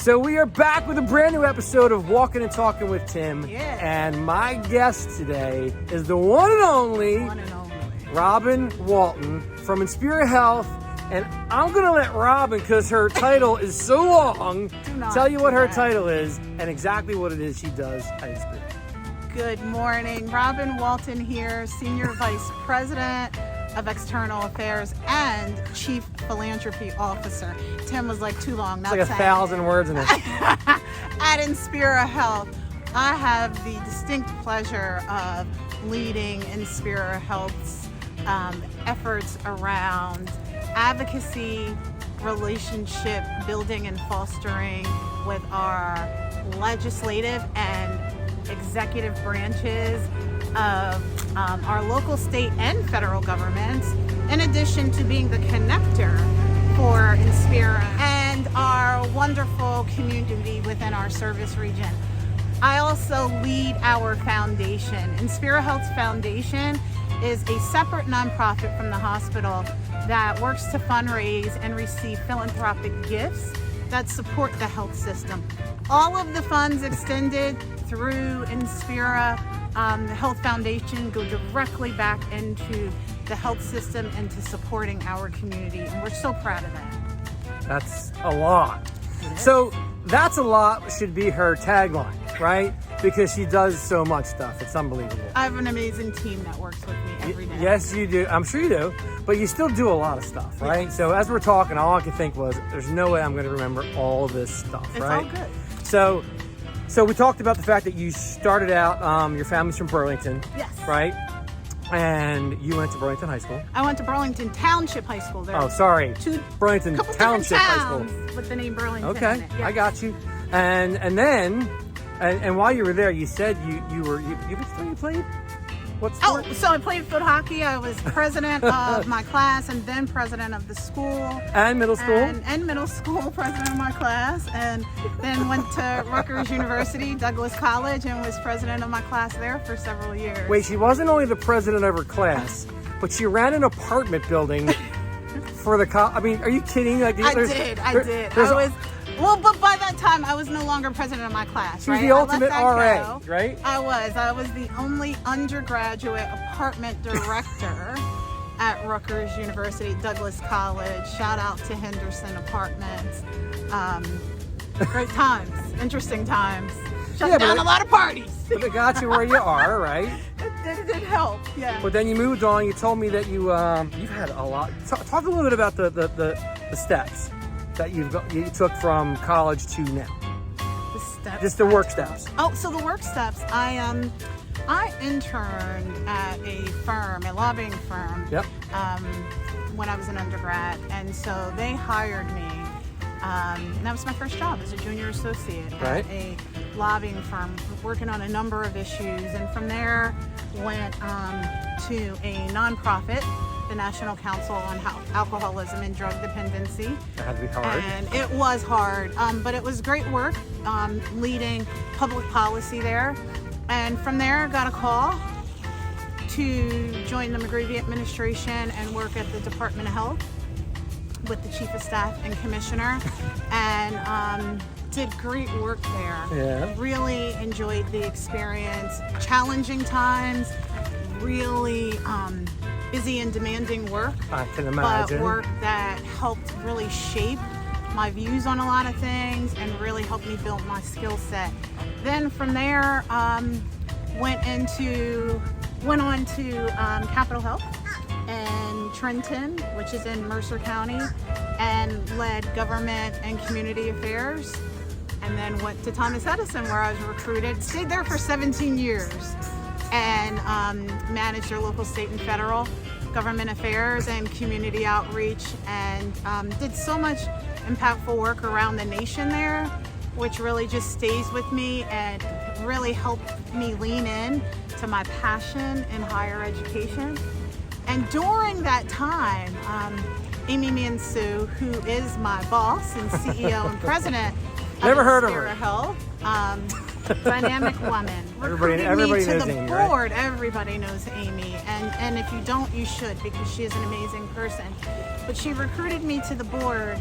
So we are back with a brand new episode of Walkin and Talkin with Tim. Yeah. And my guest today is the one and only Robin Walton from Inspira Health. And I'm going to let Robin, because her title is so long, tell you what her title is and exactly what it is she does at Inspira. Good morning. Robin Walton here, Senior Vice President of External Affairs and Chief Philanthropy Officer. Tim was like too long. It's like 1,000 words in it. At Inspira Health, I have the distinct pleasure of leading Inspira Health's efforts around advocacy, relationship building and fostering with our legislative and executive branches of our local, state, and federal governments, in addition to being the connector for Inspira and our wonderful community within our service region. I also lead our foundation. Inspira Health Foundation is a separate nonprofit from the hospital that works to fundraise and receive philanthropic gifts that support the health system. All of the funds extended through Inspira Health Foundation go directly back into the health system and to supporting our community, and we're so proud of that. That's a lot. So that's a lot should be her tagline, right? Because she does so much stuff. It's unbelievable. I have an amazing team that works with me every day. Yes, you do. I'm sure you do. But you still do a lot of stuff, right? Yes. So as we're talking, all I could think was, there's no way I'm going to remember all this stuff, It's right? all good. So we talked about the fact that you started out, your family's from Burlington. Yes. Right? And you went to Burlington High School. I went to Burlington Township High School. Oh, sorry. Burlington Township High School. With the name Burlington. Okay, in it. Yes. I got you. And then while you were there, you said you played? What sport? Oh, so I played field hockey. I was president of my class and then president of the school. And middle school? And middle school president of my class. And then went to Rutgers University, Douglas College, and was president of my class there for several years. Wait, she wasn't only the president of her class, but she ran an apartment building for the I mean, are you kidding? Like, I did. But by that time, I was no longer president of my class. She was the ultimate RA, right? I was the only undergraduate apartment director at Rutgers University, Douglas College. Shout out to Henderson Apartments. Great times, interesting times. Shut down a lot of parties. But they got you where you are, right? It did help, yeah. But then you moved on. You told me that you've had a lot. Talk a little bit about the steps that you took from college to now. The steps. Just the work steps. Oh, so the work steps. I interned at a firm, a lobbying firm. Yep. When I was an undergrad, and so they hired me. That was my first job as a junior associate at a lobbying firm, working on a number of issues, and from there went to a nonprofit, the National Council on Alcoholism and Drug Dependency. That had to be hard. And it was hard, but it was great work leading public policy there. And from there, got a call to join the McGreevy administration and work at the Department of Health with the Chief of Staff and Commissioner, and did great work there. Yeah. Really enjoyed the experience. Challenging times, really busy and demanding work. I can imagine. But work that helped really shape my views on a lot of things and really helped me build my skill set. Then from there, went on to Capitol Health in Trenton, which is in Mercer County, and led government and community affairs. And then went to Thomas Edison, where I was recruited. Stayed there for 17 years and managed their local, state, and federal government affairs and community outreach, and did so much impactful work around the nation there, which really just stays with me and really helped me lean in to my passion in higher education. And during that time, Amy Mansu, who is my boss and CEO and president Never heard of Inspira her. Health, dynamic woman. Everybody Recruited me knows to the Amy, right? board. Everybody knows Amy, and if you don't, you should, because she is an amazing person. But she recruited me to the board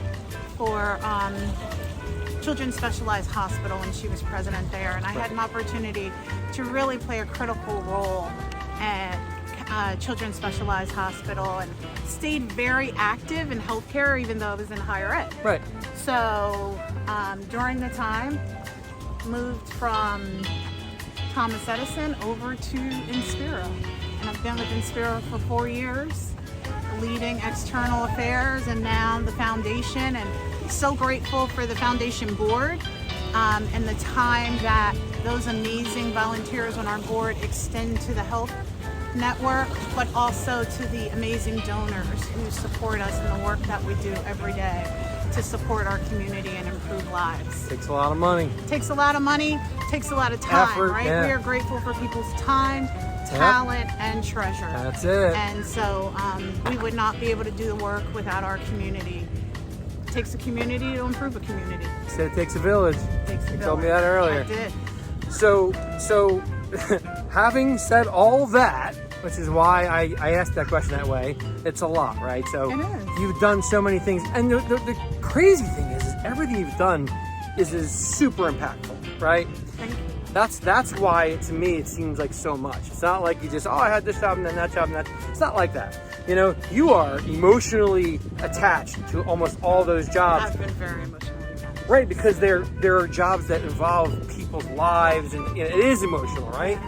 for Children's Specialized Hospital when she was president there, and I had an opportunity to really play a critical role at Children's Specialized Hospital, and stayed very active in healthcare even though I was in higher ed. Right. So during the time, moved from Thomas Edison over to Inspira, and I've been with Inspira for 4 years, leading external affairs and now the foundation, and so grateful for the foundation board and the time that those amazing volunteers on our board extend to the health network, but also to the amazing donors who support us in the work that we do every day to support our community and improve lives. Takes a lot of money. Takes a lot of money, takes a lot of time, Effort, right? yeah. We are grateful for people's time, talent, and treasure. That's it. And so we would not be able to do the work without our community. It takes a community to improve a community. You said it takes a village. You told me that earlier. I did. So having said all that, which is why I asked that question that way, it's a lot, right? So It is. you've done so many things, and the crazy thing is everything you've done is super impactful, right? Thank you. That's why to me it seems like so much. It's not like you just, oh, I had this job and then that job and that. It's not like that. You know, you are emotionally attached to almost all those jobs. I've been very emotionally attached. Right, because there are jobs that involve people's lives, and it is emotional, right?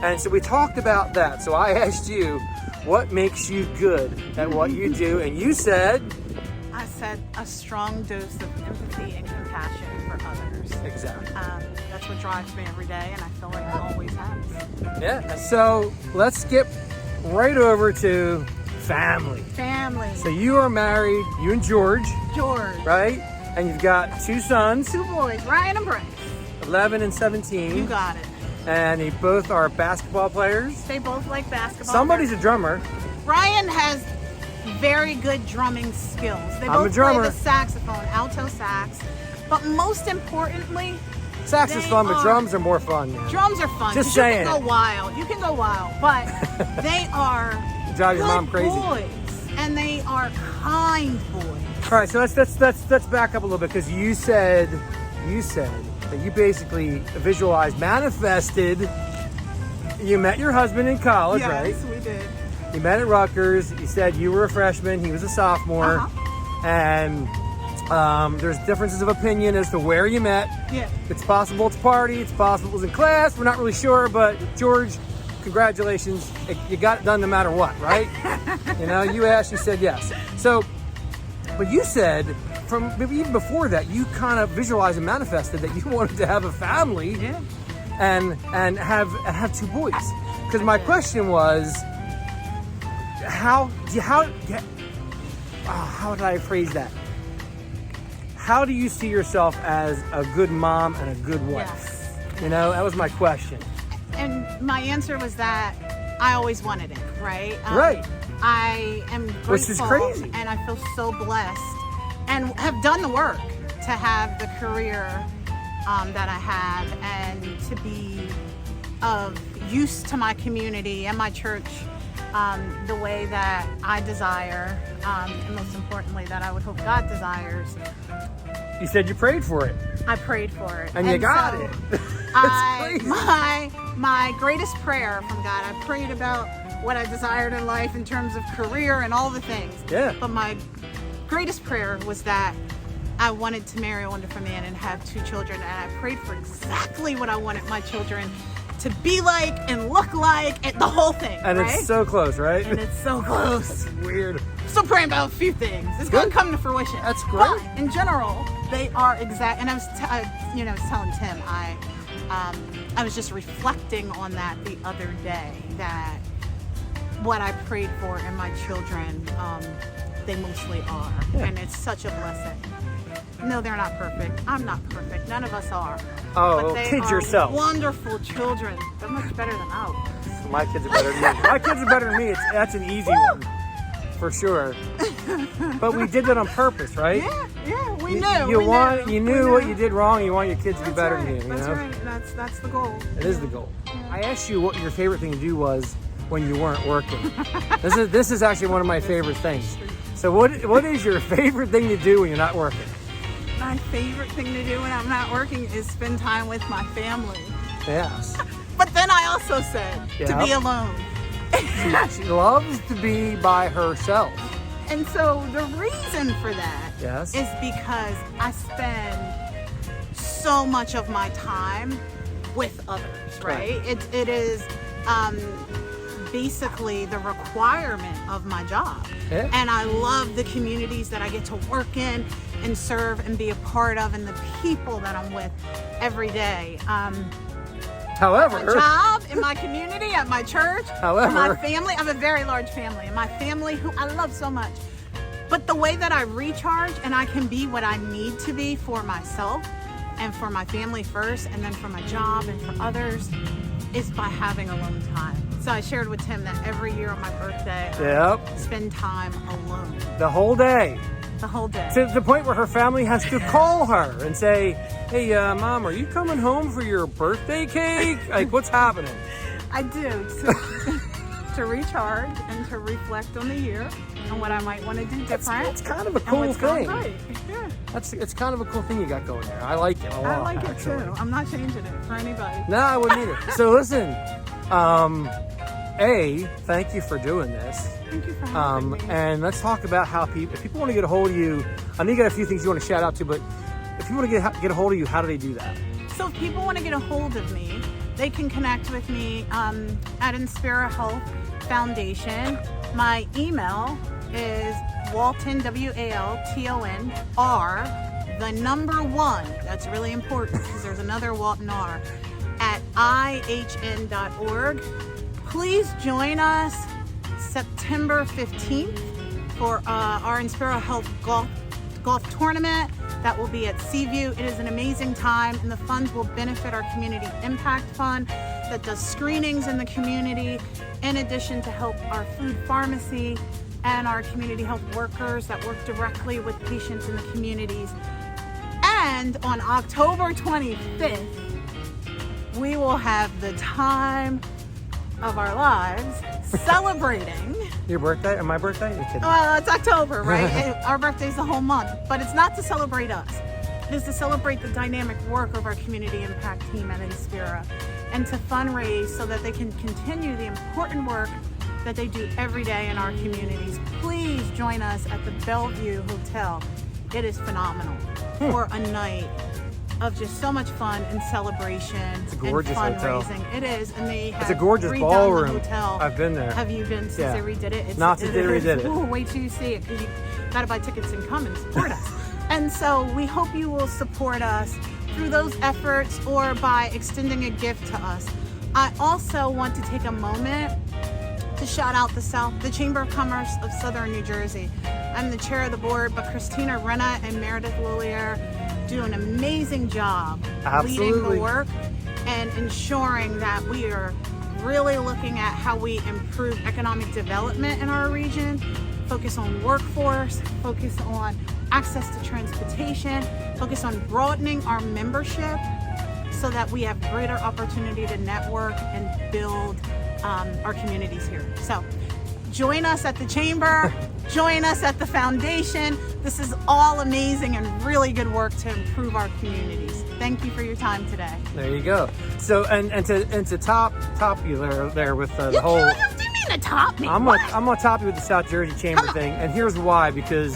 And so we talked about that. So I asked you, what makes you good at what you do? And you said? I said a strong dose of empathy and compassion for others. Exactly. That's what drives me every day, and I feel like it always has. Yeah. So let's skip right over to family. Family. So you are married, you and George, George. right? And you've got 2 sons, 2 boys, Ryan and Bryce. 11 and 17. You got it. And they both are basketball players. They both like basketball. Somebody's a drummer. Ryan has very good drumming skills. They I'm both a drummer. play the saxophone, alto sax. But most importantly, Sax is they fun, but are- drums are more fun. Man. drums are fun. Just 'cause saying. You can go wild. You can go wild. But they are Drive your good mom crazy. boys. And they are kind boys. All right, so let's back up a little bit, because you said that you basically visualized, manifested. You met your husband in college, right? Yes, we did. You met at Rutgers. You said you were a freshman, he was a sophomore, and there's differences of opinion as to where you met. Yeah. It's possible it's a party, it's possible it was in class. We're not really sure, but George, congratulations, you got it done no matter what, right? You know, you asked, you said yes. So, but you said from maybe even before that, you kind of visualized and manifested that you wanted to have a family, Yeah. and have 2 boys. Because my question was, how did I phrase that? How do you see yourself as a good mom and a good wife? Yes. You know, that was my question. And my answer was that I always wanted it, right? Right. I am grateful, Which is crazy. and I feel so blessed, and have done the work to have the career that I have, and to be of use to my community and my church the way that I desire, and most importantly, that I would hope God desires. You said you prayed for it, I prayed for it, and you got so it. That's crazy. My greatest prayer from God, I prayed about what I desired in life in terms of career and all the things. Yeah. But my greatest prayer was that I wanted to marry a wonderful man and have 2 children, and I prayed for exactly what I wanted my children to be like and look like, and the whole thing. And right? it's so close, right? And it's so close. It's weird. Still praying about a few things. It's going Good. to come to fruition. That's great. But in general, they are exact. And I was telling Tim, I was just reflecting on that the other day, that what I prayed for in my children, they mostly are. Yeah. And it's such a blessing. No, they're not perfect. I'm not perfect. None of us are. Oh, but they kid are yourself. wonderful children. They're much better than ours. My kids are better than me. My kids are better than me. That's an easy one, for sure. But we did that on purpose, right? Yeah, we You- knew. You knew what you did wrong. You want your kids to be That's better right. than you. You That's know? right. That's the goal. It is the goal. I asked you what your favorite thing to do was when you weren't working. This is actually one of my favorite things. So what is your favorite thing to do when you're not working? my favorite thing to do when I'm not working is spend time with my family. Yes. But then I also said to be alone. She loves to be by herself. And so the reason for that Yes. is because I spend so much of my time with others, right? It is basically the requirement of my job. Yeah. And I love the communities that I get to work in and serve and be a part of, and the people that I'm with every day. However, My job, in my community, at my church, However- my family. I have a very large family, and my family, who I love so much. But the way that I recharge and I can be what I need to be for myself and for my family first, and then for my job and for others, is by having alone time. So I shared with Tim that every year on my birthday, I spend time alone. the whole day. The whole day. To the point where her family has to call her and say, hey, Mom, are you coming home for your birthday cake? Like, what's happening? I do. To recharge and to reflect on the year and what I might want to do different. It's kind of a and cool what's going thing. right. Yeah. It's kind of a cool thing you got going there. I like it a lot. I like it actually. too. I'm not changing it for anybody. No, I wouldn't either. So listen, thank you for doing this. Thank you for having me. And let's talk about how if people want to get a hold of you, I know you got a few things you want to shout out to, but if you want to get a hold of you, how do they do that? So if people want to get a hold of me, they can connect with me at Inspira Health Foundation. My email is Walton, Walton, the number 1. That's really important because there's another Walton R, at ihn.org. Please join us September 15th for our Inspira Health golf tournament that will be at Seaview. It is an amazing time, and the funds will benefit our Community Impact Fund that does screenings in the community, in addition to help our food pharmacy and our community health workers that work directly with patients in the communities. And on October 25th, we will have the time of our lives celebrating. Your birthday and my birthday? You're kidding. Well, it's October, right? Our birthday's the whole month, but it's not to celebrate us. It is to celebrate the dynamic work of our community impact team at Inspira, and to fundraise so that they can continue the important work that they do every day in our communities. Please join us at the Bellevue Hotel. It is phenomenal for a night of just so much fun and celebration. It's a gorgeous and hotel. fundraising. It is, and they have It's a gorgeous redone ballroom. the hotel. I've been there. Have you been since they redid it? It's, Not since they redid it. Ooh, wait till you see it, because you got to buy tickets and come and support us. And so we hope you will support us through those efforts or by extending a gift to us. I also want to take a moment to shout out the Chamber of Commerce of Southern New Jersey. I'm the chair of the board, but Christina Renna and Meredith Lillier do an amazing job leading the work and ensuring that we are really looking at how we improve economic development in our region, focus on workforce, focus on access to transportation, focus on broadening our membership so that we have greater opportunity to network and build our communities here. So join us at the Chamber, join us at the Foundation. This is all amazing and really good work to improve our communities. Thank you for your time today. There you go. So and to top you there with the whole. What do you mean to top me? I'm gonna top you with the South Jersey Chamber thing, and here's why. Because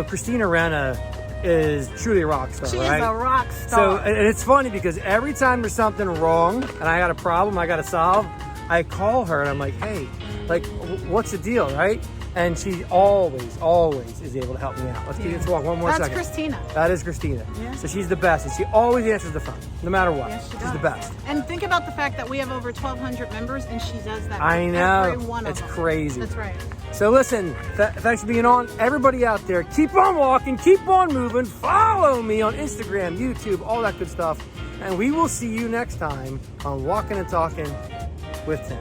Christina Renna is truly a rock star. She right? is a rock star. So and it's funny because every time there's something wrong and I got a problem I got to solve, I call her and I'm like, hey, like, what's the deal, right? And she always is able to help me out. Let's walk one more second. That's Christina. That is Christina. Yeah. So she's the best, and she always answers the phone, no matter what. Yes, she She's does. the best. And think about the fact that we have over 1,200 members, and she does that. I with know. Every one It's of them. crazy. That's right. So listen, thanks for being on. Everybody out there, keep on walking, keep on moving. Follow me on Instagram, YouTube, all that good stuff. And we will see you next time on Walkin and Talkin with Tim.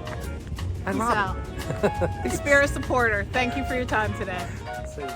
And Peace Robin. out. Inspira supporter. Thank you for your time today. See you.